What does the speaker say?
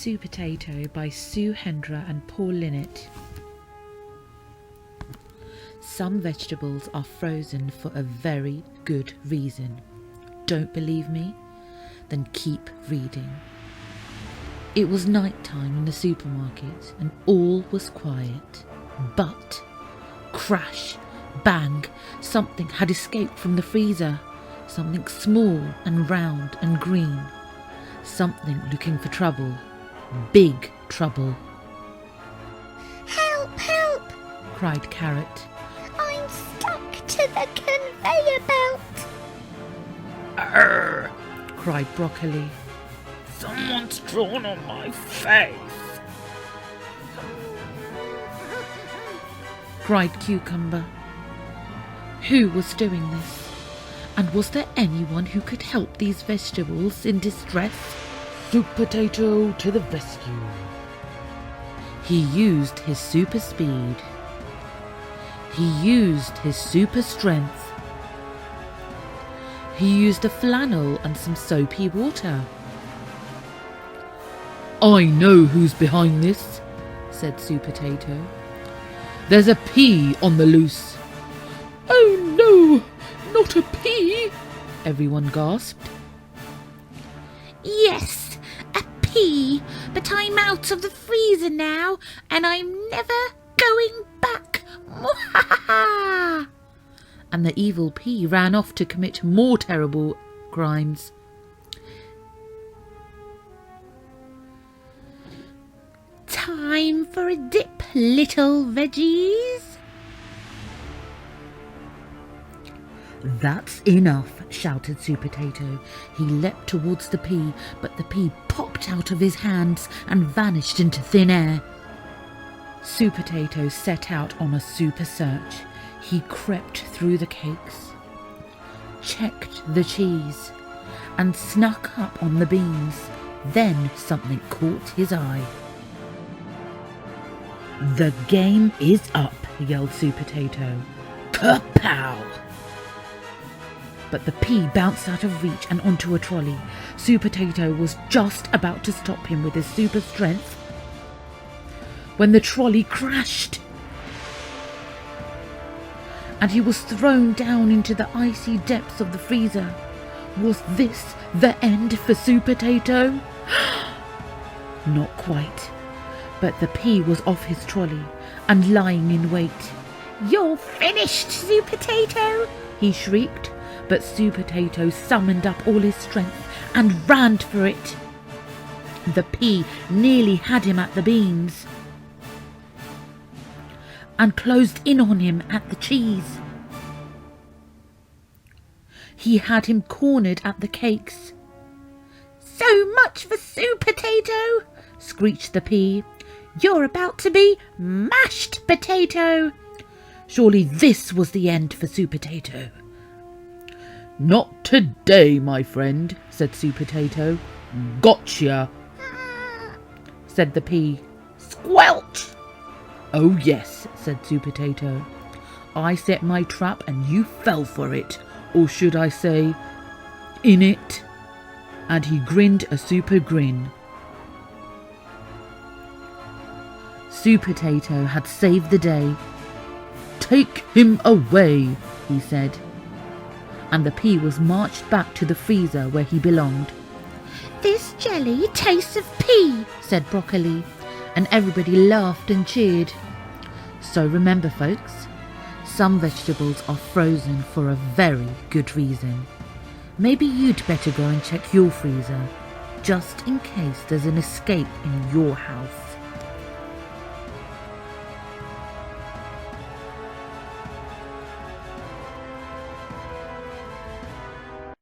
Supertato by Sue Hendra and Paul Linnett. Some vegetables are frozen for a very good reason. Don't believe me? Then keep reading. It was night time in the supermarket and all was quiet. But, crash, bang, something had escaped from the freezer. Something small and round and green. Something looking for trouble. Big trouble. "Help, help!" cried Carrot. "I'm stuck to the conveyor belt." Arr! Cried Broccoli. Someone's drawn on my face. Cried Cucumber. Who was doing this? And was there anyone who could help these vegetables in distress? Supertato to the rescue. He used his super speed. He used his super strength. He used a flannel and some soapy water. I know who's behind this, said Supertato. There's a pea on the loose. Oh no, not a pea, everyone gasped. "Yes, a pea, but I'm out of the freezer now and I'm never going back." Mwahaha! And the evil pea ran off to commit more terrible crimes. "Time for a dip, little veggies." That's enough, shouted Supertato. He leapt towards the pea, but the pea popped out of his hands and vanished into thin air. Supertato set out on a super search. He crept through the cakes, checked the cheese, and snuck up on the beans. Then something caught his eye. "The game is up," yelled Supertato. "Kapow!" But the pea bounced out of reach and onto a trolley. Supertato was just about to stop him with his super strength when the trolley crashed and he was thrown down into the icy depths of the freezer. Was this the end for Supertato? Not quite. But the pea was off his trolley and lying in wait. "You're finished, Supertato!" he shrieked. But Supertato summoned up all his strength and ran for it. The pea nearly had him at the beans and closed in on him at the cheese. He had him cornered at the cakes. "So much for Supertato!" screeched the pea. "You're about to be mashed, potato!" Surely this was the end for Supertato. Not today, my friend, said Supertato. Gotcha, said the pea. "Squelch!" Oh yes, said Supertato. I set my trap and you fell for it, or should I say, in it. And he grinned a super grin. Supertato had saved the day. Take him away, he said. And the pea was marched back to the freezer where he belonged. "This jelly tastes of pea," said Broccoli, and everybody laughed and cheered. So remember, folks, some vegetables are frozen for a very good reason. Maybe you'd better go and check your freezer, just in case there's an escape in your house.